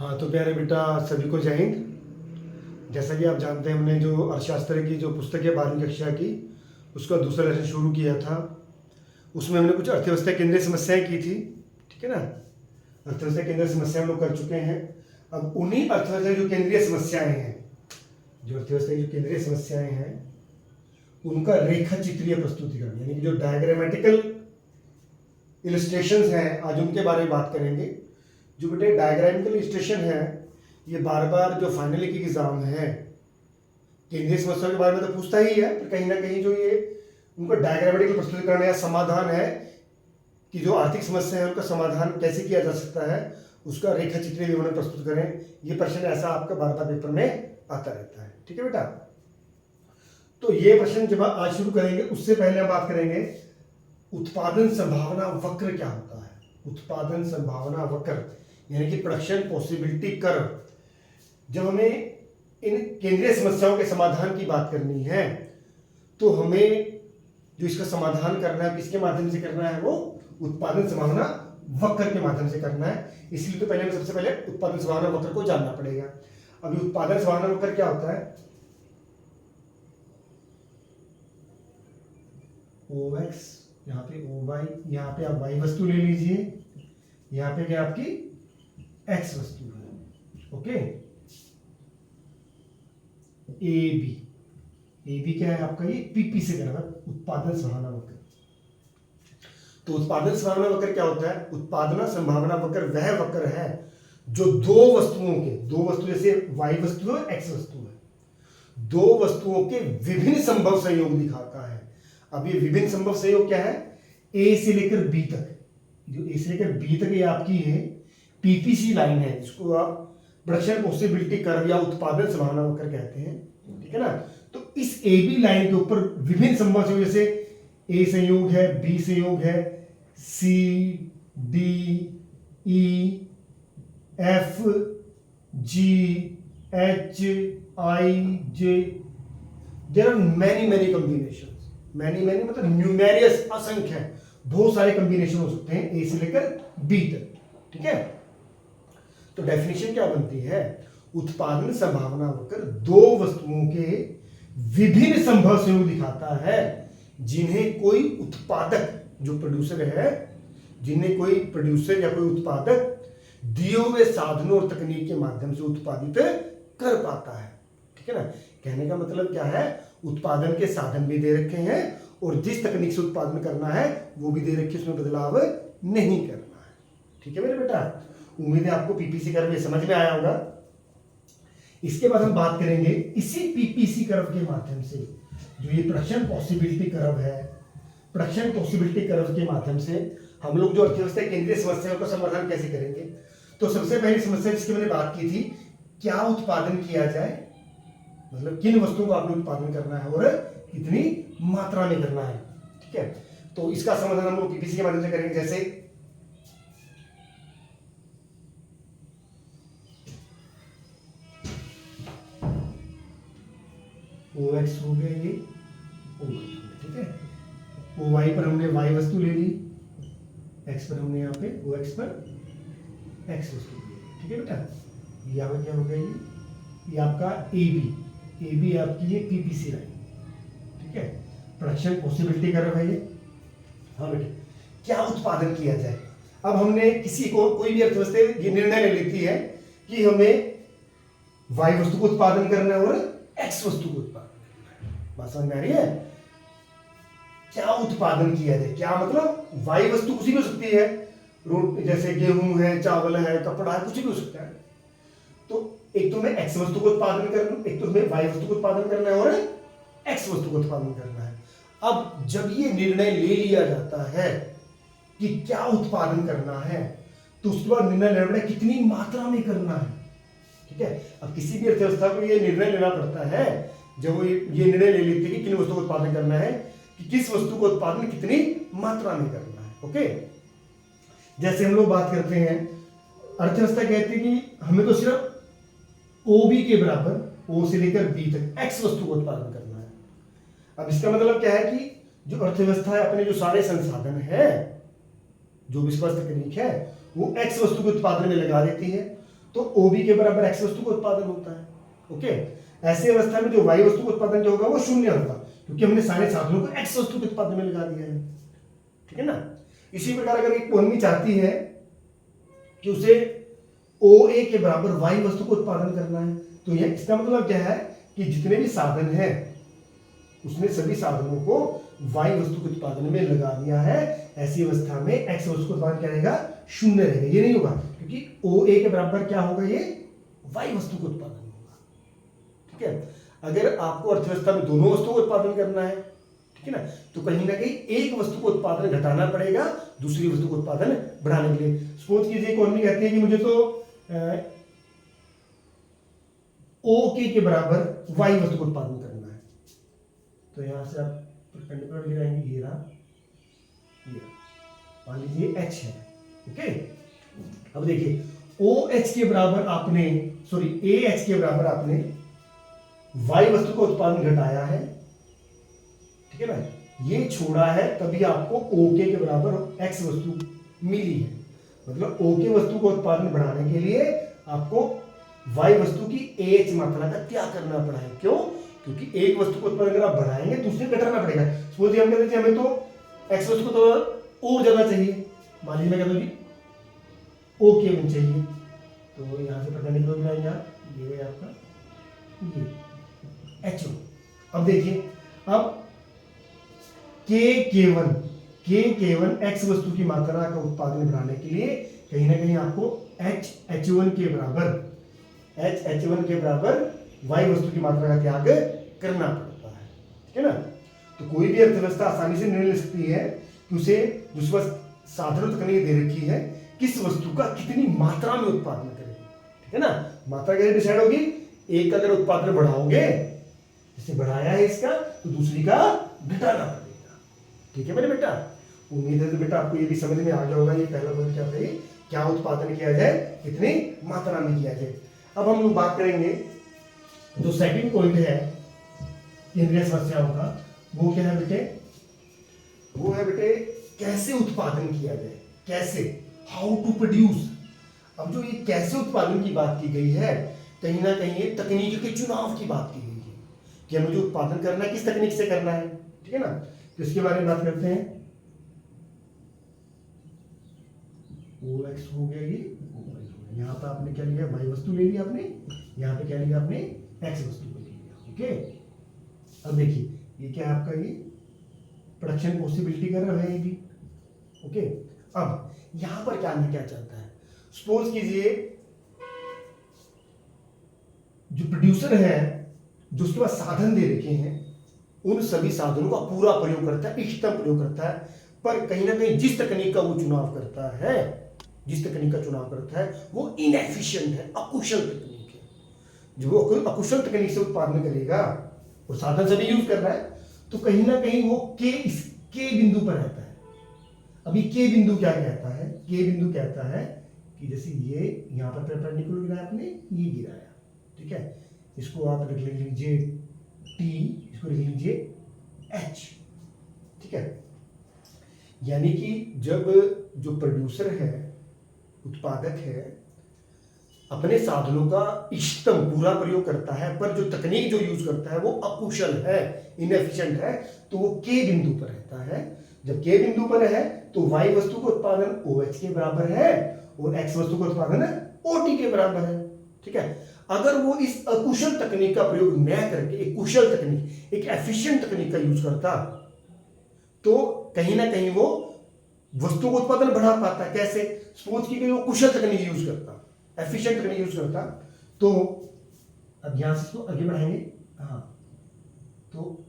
हाँ तो प्यारे बेटा, सभी को जय हिंद। जैसा कि आप जानते हैं, हमने जो अर्थशास्त्र की जो पुस्तक है 12वीं कक्षा की, उसका दूसरा लेसन शुरू किया था। उसमें हमने कुछ अर्थव्यवस्था केंद्रीय समस्याएं की थी, ठीक है ना। अर्थव्यवस्था केंद्रीय समस्याएं हम लोग कर चुके हैं। अब उन्हीं अर्थव्यवस्था की जो केंद्रीय समस्याएं हैं, जो अर्थव्यवस्था की जो केंद्रीय समस्याएं हैं, उनका रेखा चित्रीय प्रस्तुतिकरण, यानी कि जो डायग्रामेटिकल इलस्ट्रेशंस हैं, आज उनके बारे में बात करेंगे। जो बेटे डायग्रामिकल इलस्ट्रेशन है, ये बार बार जो फाइनल की एग्जाम है केंद्रीय समस्या के बारे में तो पूछता ही है, पर कहीं ना कहीं जो ये उनका डायग्रामेटिकल प्रस्तुतिकरण या समाधान है कि जो आर्थिक समस्या है उनका समाधान कैसे किया जा सकता है, उसका रेखा चित्रीय विवरण प्रस्तुत करें। ये प्रश्न ऐसा आपका बार पेपर में आता रहता है, ठीक है बेटा। तो ये प्रश्न जब आज शुरू करेंगे, उससे पहले हम बात करेंगे उत्पादन संभावना वक्र क्या होता है। उत्पादन संभावना वक्र यानी कि प्रोडक्शन पॉसिबिलिटी कर्व। जब हमें इन केंद्रीय समस्याओं के समाधान की बात करनी है तो हमें जो इसका समाधान करना है, किसके माध्यम से करना है, वो उत्पादन संभावना वक्र के माध्यम से करना है। इसलिए तो पहले हमें सबसे पहले उत्पादन संभावना वक्र को जानना पड़ेगा। अभी उत्पादन संभावना वक्र क्या होता है? OX, यहाँ पे OY, यहाँ पे आप Y वस्तु ले लीजिए, यहाँ पे क्या आपकी X वस्तु है, ओके। AB क्या है आपका? ये PP से करना है, उत्पादन संभावना वक्र। तो उत्पादन संभावना वक्र क्या होता है? उत्पादन संभावना वक्र वह वक्र है जो दो वस्तु जैसे Y वस्तु है, X वस्तु है, दो वस्तुओं के विभिन्न संभव संयोग दिखाता है। अब ये विभिन्न संभव संयोग क्या है? A से लेकर B तक, जो A से लेकर B तक ये आपकी है PPC लाइन है, जिसको आप प्रोडक्शन पॉसिबिलिटी कर्व या उत्पादन संभावना वक्र कहते हैं, ठीक है ना। तो इस AB लाइन के ऊपर विभिन्न संभव संयोग, जैसे A संयोग है, B संयोग है, C, D, E, F, G, H, I, J, there are many combinations। Many मतलब न्यूमेरियस, असंख्य, बहुत सारे कॉम्बिनेशन हो सकते हैं ए से लेकर बी तक, ठीक है। तो डेफिनेशन क्या बनती है? उत्पादन संभावना वक्र दो वस्तुओं के विभिन्न संभव संयोग दिखाता है जिन्हें कोई उत्पादक, जो प्रोड्यूसर है, जिन्हें कोई प्रोड्यूसर या कोई उत्पादक दिए हुए साधनों और तकनीक के माध्यम से उत्पादित कर पाता है, ठीक है ना। कहने का मतलब क्या है? उत्पादन के साधन भी दे रखे हैं और जिस तकनीक से उत्पादन करना है वो भी दे रखी है, उसमें बदलाव नहीं करना है, ठीक है मेरे बेटा। उम्मीद है आपको पीपीसी कर्व समझ में आया होगा। इसके बाद हम बात करेंगे इसी पीपीसी कर्व के माध्यम से, जो ये प्रोडक्शन पॉसिबिलिटी कर्व है, प्रोडक्शन पॉसिबिलिटी कर्व के माध्यम से हम लोग जो अर्थव्यवस्था केंद्रीय समस्याओं का समाधान कैसे करेंगे। तो सबसे पहली समस्या जिसकी मैंने बात की थी, क्या उत्पादन किया जाए, मतलब किन वस्तुओं को आपने उत्पादन करना है और कितनी मात्रा में करना है, ठीक है। तो इसका समाधान हम लोग पीपीसी के माध्यम से करेंगे। जैसे OX हो गया, ये OY, ठीक है। OY पर हमने Y वस्तु ले ली, X पर हमने यहाँ पे OX पर X वस्तु ले ली, ठीक है बेटा। यहाँ क्या हो गया? ये आपका AB आपकी ये PPC लाइन, ठीक है। प्रोडक्शन पॉसिबिलिटी कर्व है ये। हाँ बेटे, क्या उत्पादन किया जाए? अब हमने किसी को, कोई भी अर्थव्यवस्था ये निर्णय ले लेती है कि हमें Y वस्तु को उत्पादन करना है और X वस्तु को उत्पादन करना है। बात समझ में आ रही है? क्या उत्पादन किया जाए? क्या मतलब? Y वस्तु कुछ भी हो सकती है, जैसे गेहूं है, चावल है, कपड़ा है, कुछ भी हो सकता है। तो एक तो हमें X वस्तु को उत्पादन करना, एक तो हमें Y वस्तु को उत्पादन करना है और X वस्तु को उत्पादन करना है। अब जब ये निर्णय ले लिया जाता है कि क्या उत्पादन करना है, तो उसके बाद निर्णय लेना पड़ेगा कितनी मात्रा में करना है, ठीक है। अब किसी भी अर्थव्यवस्था को ये निर्णय लेना पड़ता है, जब वो ये निर्णय ले लेती है कि किन वस्तु को उत्पादन करना है, कि किस वस्तु को उत्पादन कितनी मात्रा में करना है, ओके। जैसे हम लोग बात करते हैं, अर्थव्यवस्था कहती है कि हमें तो सिर्फ OB के बराबर, O से लेकर B तक X वस्तु को उत्पादन करना है। अब इसका मतलब क्या है कि जो अर्थव्यवस्था है अपने जो सारे संसाधन है, जो भी तकनीक है, वो X वस्तु के उत्पादन में लगा देती है। तो OB के बराबर X वस्तु का उत्पादन होता है। ओके, ऐसी अवस्था में जो Y वस्तु का उत्पादन जो होगा वो शून्य होगा, क्योंकि हमने सारे साधनों को X वस्तु के उत्पादन में लगा दिया है। ठीक है ना। इसी प्रकार अगर एक कोणमी चाहती है कि उसे OA के बराबर Y वस्तु को उत्पादन करना है, तो यह इसका मतलब क्या है कि जितने भी साधन हैं उसने सभी साधनों को Y वस्तु के उत्पादन में लगा दिया है। ऐसी अवस्था में X वस्तु का उत्पादन क्या रहेगा, शून्य रहेगा, ये नहीं होगा, क्योंकि OA के बराबर क्या होगा, ये Y वस्तु का उत्पादन होगा। ठीक है, अगर आपको अर्थव्यवस्था में दोनों वस्तुओं का उत्पादन करना है, ठीक है ना, तो कहीं ना कहीं एक वस्तु को उत्पादन घटाना पड़ेगा दूसरी वस्तु को उत्पादन बढ़ाने के लिए। सपोज कीजिए इकोनॉमी कहती है कि मुझे तो ओके के बराबर Y वस्तु को उत्पादन करना है, तो यहां से आप परपेंडिकुलर गिराएंगे, ये रहा, मान लीजिए H है। ओके, अब देखिए OH के बराबर आपने AH के बराबर आपने Y वस्तु का उत्पादन घटाया है, ठीक है ना, ये छोड़ा है, तभी आपको OK के बराबर X वस्तु मिली है। मतलब OK वस्तु का उत्पादन बढ़ाने के लिए आपको Y वस्तु की AH मात्रा का त्याग करना पड़ा है। क्यों? क्योंकि एक वस्तु को उत्पादन अगर आप बढ़ाएंगे दूसरे घटाना पड़ेगा। सपोज हम कहते हैं हमें तो X वस्तु को तो और ज्यादा चाहिए, मान लीजिए मैं कहता हूं कि OK में चाहिए, तो यहां से परपेंडिकुलर में आएगा, ये है आपका ये H1। अब देखिए, अब K1 X वस्तु की मात्रा का उत्पादन बढ़ाने के लिए कहीं ना कहीं आपको H1 के बराबर Y वस्तु की मात्रा का त्याग करना पड़ता है। ठीक है ना। तो कोई भी अर्थव्यवस्था आसानी से निर्णय ले सकती है कि उसे जिस साधारण तकनीक दे रखी है किस वस्तु का कितनी मात्रा में उत्पादन करेगी। ठीक है ना। मात्रा कैसे डिसाइड होगी, एक का अगर उत्पादन बढ़ाओगे, जैसे बढ़ाया है इसका, तो दूसरी का घटाना पड़ेगा। ठीक है मेरे बेटा, उम्मीद है तो बेटा आपको ये भी समझ में आ गया होगा। ये पहला पॉइंट क्या था, क्या उत्पादन किया जाए, कितनी मात्रा में किया जाए। अब हम लोग बात करेंगे जो सेकंड पॉइंट है केंद्रीय समस्याओं का, वो क्या है बेटे, वो है बेटे कैसे उत्पादन किया जाए, कैसे, हाउ टू प्रोड्यूस। अब जो ये कैसे उत्पादन की बात की गई है, कहीं ना कहीं ये तकनीक के चुनाव की बात की गई है कि हमें जो उत्पादन करना है किस तकनीक से करना है। ठीक है ना। तो इसके बारे में बात करते हैं। OX हो गया, ये यहाँ पे आपने क्या लिया, Y वस्तु ले लिया आपने, यहाँ पे क्या लिया आपने, X वस्तु ले लिया। ओके, अब देखिए ये क्या है आपका, ये प्रोडक्शन पॉसिबिलिटी कर रहा है ये भी। ओके, अब यहां पर क्या क्या चलता है, सपोज कीजिए जो प्रोड्यूसर है, जो उसके पास साधन दे रखे हैं, उन सभी साधनों का पूरा प्रयोग करता है, इष्टतम प्रयोग करता है, पर कहीं ना कहीं जिस तकनीक का वो चुनाव करता है, जिस तकनीक का चुनाव करता है वो इनएफिशिएंट है, अकुशल तकनीक है। जब वो अकुशल तकनीक से उत्पादन करेगा और साधन सभी यूज कर रहा है, तो कहीं ना कहीं वो के बिंदु पर रहता है। अभी के बिंदु क्या कहता है, के बिंदु कहता है कि जैसे ये यहां पर परपेंडिकुलर गिराया आपने, ये गिराया, ठीक है, इसको आप लिख लीजिए T, इसको लिख लीजिए H। ठीक है, यानी कि जब जो प्रोड्यूसर है, उत्पादक है, अपने साधनों का इष्टतम पूरा प्रयोग करता है, पर जो तकनीक जो यूज करता है वो अकुशल है, इनएफिशिएंट है, तो वो के बिंदु पर रहता है। जब के बिंदु पर है तो Y वस्तु का उत्पादन OH के बराबर है और X वस्तु का उत्पादन OT के बराबर है। ठीक है, अगर वो इस अकुशल तकनीक का प्रयोग न करके एक कुशल तकनीक, एक एफिशिएंट तकनीक का यूज करता, तो कहीं ना कहीं वो वस्तु का उत्पादन बढ़ा पाता है। कैसे, सपोज की वो कुशल तकनीक यूज करता, एफिशिएंट तकनीक यूज करता, तो अब यहां से इसको आगे बढ़ाएंगे, हाँ, तो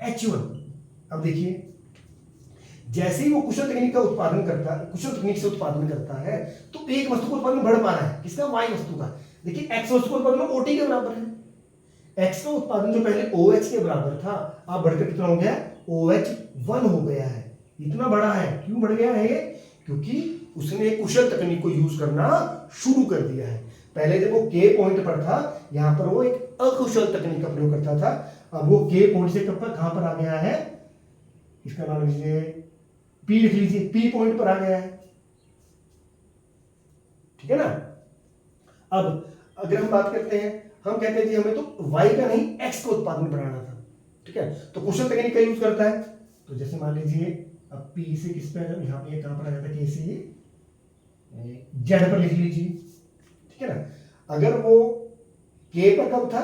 H1, अब देखिए जैसे ही वो कुशल तकनीक का उत्पादन करता है, कुशल तकनीक से उत्पादन करता है, तो एक वस्तु का उत्पादन बढ़ पा रहा है, किसका, Y वस्तु का। देखिए X वस्तु का उत्पादन OT के बराबर है। X का उत्पादन जो पहले OH के बराबर था, अब बढ़कर कितना हो गया, OH1 हो गया है। इतना बड़ा है, क्यों बढ़ गया है ये, क्योंकि उसने कुशल तकनीक को यूज करना शुरू कर दिया है। पहले जब वो के पॉइंट पर था, यहां पर वो एक अकुशल तकनीक का प्रयोग करता था, अब वो के पॉइंट से कहां पर आ गया है, इसका नाम लीजिए P, लिख लीजिए P पॉइंट पर आ गया है। ठीक है ना। अब अगर हम बात करते हैं, हम कहते हैं कि हमें तो y का नहीं x का उत्पादन बढ़ाना था, ठीक है, तो कुशल तकनीक का यूज करता है। तो जैसे मान लीजिए अब P से किस पे, यहाँ पे कहाँ पर आ जाता है, K से Z पर लिख लीजिए, ठीक है ना। अगर वो K पर कब था,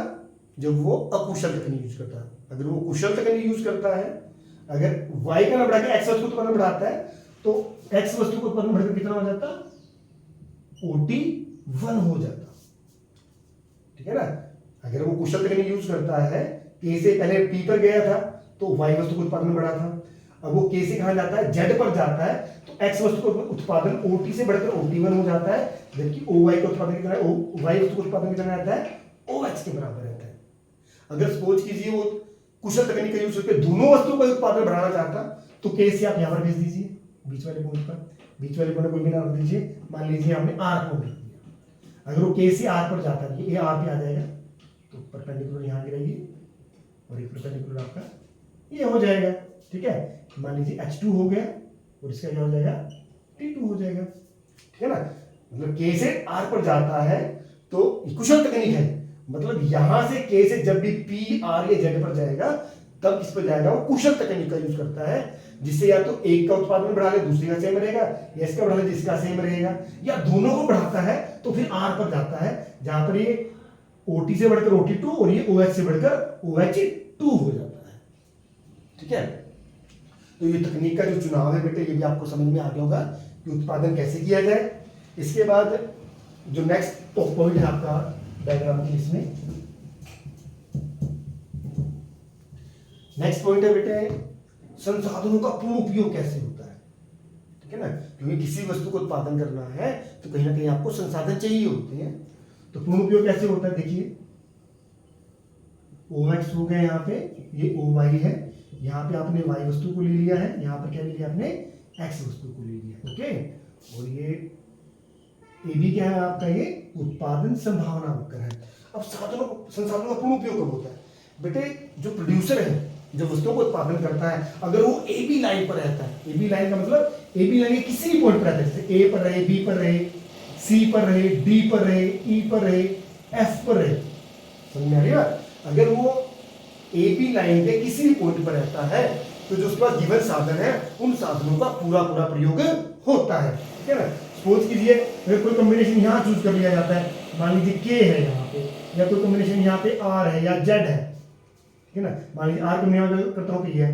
जब वो अकुशल तकनीक यूज करता है। अगर वो कुशल तकनीक यूज करता है, अगर y का ना बढ़ा के x वस्तु उत्पन्न बढ़ाता है, तो x वस्तु को उत्पन्न बढ़कर कितना हो जाता, OT1 हो जाता, ठीक है ना। अगर वो कुशल तकनीक यूज करता है, K से पहले P पर गया था तो y वस्तु को उत्पादन बढ़ा था, अब वो K से कहां जाता है, Z पर जाता है, तो x वस्तु को उत्पादन OT से बढ़कर OT1 हो जाता है, जबकि OY का उत्पादन कितना है, y वस्तु को उत्पादन कितना रहता है, OH के बराबर रहता है। अगर सपोज कीजिए वो कुशल तकनीक का यूज करके दोनों वस्तुओं का उत्पादन बढ़ाना चाहता, तो K से आप यहां पर भेज दीजिए, बीच वाले पॉइंट पर, बीच वाले पॉइंट कोई भी नाम दीजिए, मान लीजिए हमने R को लिख दिया। अगर वो K से R पर जाता है, ये R पे आ जाएगा, तो परपेंडिकुलर यहां गिरेगी और एक परपेंडिकुलर आपका ये हो जाएगा, ठीक है। मान लीजिए H2 हो गया और इसका क्या हो जाएगा, T2 हो जाएगा, ठीक है ना। मतलब K से R पर जाता है तो कुशल तकनीक है, मतलब यहां से K से जब भी P R या Z पर जाएगा तब किस पर जाएगा, वो कुशल तकनीक का यूज करता है, जिससे या तो एक का उत्पादन बढ़ा ले दूसरे का सेम रहेगा, या इसका बढ़ा ले जिसका सेम रहेगा, या दोनों को बढ़ाता है तो फिर R पर जाता है, जहां पर ये OT से बढ़कर OT2 और ये OH से बढ़कर OH2 हो जाता है, ठीक है। तो ये तकनीक का जो चुनाव है बेटे, ये भी आपको समझ में आ गया होगा कि उत्पादन कैसे किया जाए। इसके बाद जो नेक्स्ट पॉइंट है आपका डायग्राम की, इसमें नेक्स्ट पॉइंट है बेटे, संसाधनों का पूर्ण उपयोग कैसे होता है, ठीक है ना। क्योंकि किसी वस्तु को उत्पादन करना है तो कहीं ना कहीं आपको संसाधन चाहिए होते हैं, तो पूर्ण उपयोग कैसे होता है, देखिए OX हो गया, यहाँ पे ये OY है, यहाँ पे आपने Y वस्तु को ले लिया है, यहाँ पर क्या ले लिया आपने, X वस्तु को ले लिया, ओके। और ये AB क्या है आपका, ये उत्पादन संभावना वक्र है। अब संसाधनों का पूर्ण उपयोग कब होता है बेटे, जो प्रोड्यूसर है, जो वस्तुओं को उत्पादन करता है, अगर वो AB लाइन पर रहता है, AB लाइन का मतलब AB लाइन के किसी भी पॉइंट पर रहता है, जैसे A पर रहे, B पर रहे, C पर रहे, D पर रहे, E पर रहे, F पर रहे, समझ में आ रही है बात। अगर वो AB लाइन के किसी भी पॉइंट पर रहता है तो जो उसके पास गिवन साधन है, उन साधनों का पूरा प्रयोग होता है, ठीक है ना। सपोज कीजिए अगर कोई कॉम्बिनेशन यहाँ चूज कर लिया जाता है, मान लीजिए K है यहाँ पे, या कोई कॉम्बिनेशन यहाँ पे R है या Z है, ठीक है ना। मान लीजिए R को मैं करता हूँ कि ये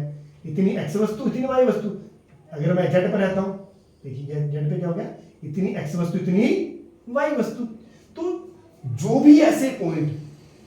इतनी X वस्तु इतनी Y वस्तु, अगर मैं Z पर रहता हूँ, देखिए Z पे क्या हो गया, इतनी X वस्तु इतनी Y वस्तु। तो जो भी ऐसे पॉइंट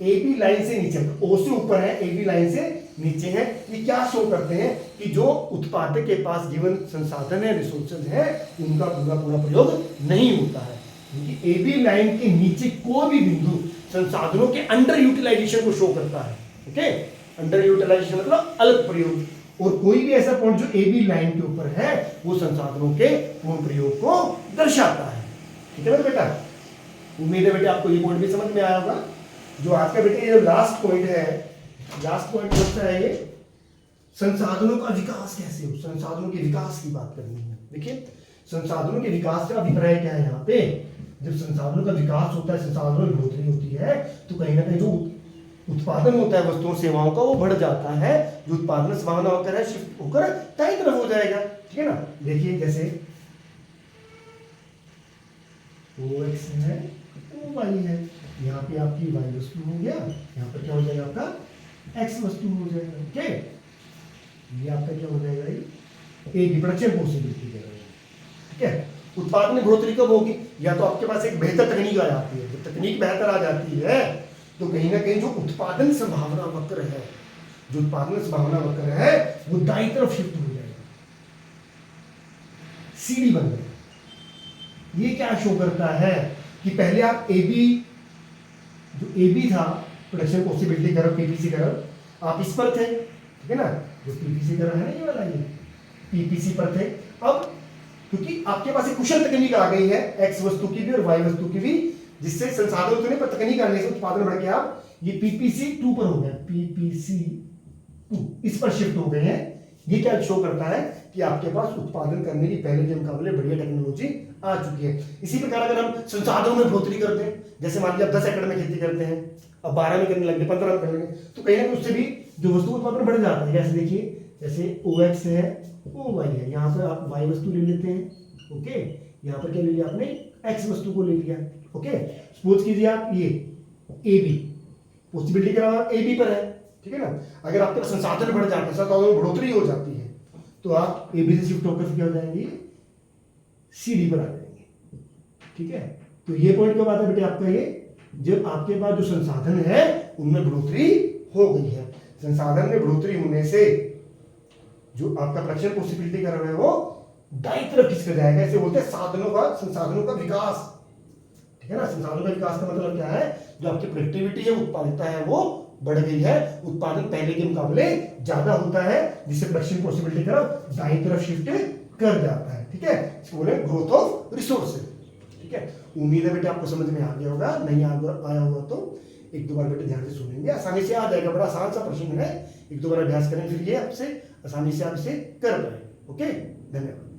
AB लाइन से नीचे, O से ऊपर है, AB लाइन से नीचे है, ये क्या शो करते हैं कि जो उत्पादक के पास गिवन संसाधन है, रिसोर्सेज है, उनका पूरा प्रयोग नहीं होता है, क्योंकि AB लाइन के नीचे कोई भी बिंदु संसाधनों के अंडर यूटिलाइजेशन को शो करता है, ओके। अंडर यूटिलाइजेशन मतलब अल्प प्रयोग, और कोई भी ऐसा पॉइंट जो AB लाइन के ऊपर है वो संसाधनों के पूर्ण प्रयोग को दर्शाता है, ठीक है बेटा। उम्मीद है बेटे आपको ये पॉइंट भी समझ में आया होगा। जो आपका बेटे ये लास्ट पॉइंट है, लास्ट पॉइंट होता है ये संसाधनों का विकास कैसे हो, संसाधनों के विकास की बात करनी है। देखिए संसाधनों के विकास का अभिप्राय क्या है यहाँ पे, जब संसाधनों का विकास होता है, संसाधनों की बढ़ोतरी होती है, तो कहीं ना कहीं जो उत्पादन होता है वस्तुओं सेवाओं का वो बढ़ जाता है, जो उत्पादन संभावना होकर है शिफ्ट होकर दाईं तरफ हो जाएगा, ठीक है ना। देखिए जैसे OX है, OY है, यहाँ पे आपकी Y वस्तु हो गया, यहाँ पर क्या हो जाएगा आपका X वस्तु हो जाएगा, ओके। ये आपका क्या हो जाएगा, ये रिप्रोडक्शन पॉसिबिलिटी कह रहे हैं, ठीक है। उत्पादन में बढ़ोतरी कब होगी, या तो आपके पास एक बेहतर तकनीक आ जाती है, जब तकनीक बेहतर आ जाती है तो कहीं ना कहीं जो उत्पादन संभावना वक्र है, जो उत्पादन संभावना वक्र है वो दाईं तरफ शिफ्ट हो जाएगा, सीढ़ी बन जाएगा। ये क्या शो करता है कि पहले आप AB, जो AB था production possibility curve, PPC curve, आप इस पर थे, ठीक है ना, जो PPC कर्व है ना ये वाला, ये PPC पर थे। अब क्योंकि आपके पास एक कुशल तकनीक आ गई है X वस्तु की भी और Y वस्तु की भी, जिससे संसाधन उतने पर तकनीक आने से उत्पादन बढ़ के आप ये PPC2 पर हो गए, PPC2 इस पर शिफ्ट हो गए हैं। ये क्या शो करता है कि आपके पास उत्पादन करने की पहले के मुकाबले बढ़िया टेक्नोलॉजी आ चुकी है। इसी प्रकार अगर हम संसाधनों में बढ़ोतरी करते हैं, जैसे मान लीजिए आप 10 एकड़ में खेती करते हैं, अब 12 में करने लगे, 15 में करने लगे, तो कहीं ना कहीं उससे भी जो वस्तु उत्पादन बढ़ जाता है। जैसे देखिए, जैसे OX है, OY है, यहाँ पर आप Y वस्तु ले लेते हैं, ओके, यहाँ पर क्या ले लिया आपने, X वस्तु को ले लिया, ओके। सपोज कीजिए आप ये AB, पॉसिबिलिटी का AB पर है, ठीक है ना। अगर आपके पास संसाधन बढ़ जाते हैं, संसाधनों में बढ़ोतरी हो जाती है, तो आप AB से शिफ्ट होकर क्या हो जाएंगे, CD पर आ जाएंगे, ठीक है। तो ये पॉइंट कब आता है बेटे आपका, ये जब आपके पास जो संसाधन है उनमें बढ़ोतरी हो गई है। संसाधन में बढ़ोतरी होने से जो आपका प्रोडक्शन पॉसिबिलिटी कर रहा है वो दाईं तरफ खिसक जाएगा। इसे बोलते हैं संसाधनों का विकास, ठीक है ना। संसाधनों का विकास का मतलब क्या है, जो आपकी प्रोडक्टिविटी है, उत्पादकता है, वो बढ़ गई है, उत्पादन पहले के मुकाबले ज्यादा होता है, जिससे प्रोडक्शन पॉसिबिलिटी तरफ दाईं तरफ शिफ्ट कर जाता है, ठीक है। इसको बोले ग्रोथ ऑफ रिसोर्सेज, ठीक है। उम्मीद है बेटे आपको समझ में आ गया होगा, नहीं आया होगा तो एक दो बार बेटे ध्यान से सुनेंगे, आसानी से आ जाएगा। बड़ा आसान सा प्रश्न है, एक दो बार अभ्यास करें, फिर ये आपसे आसानी से आप इसे कर पाएंगे। ओके, धन्यवाद।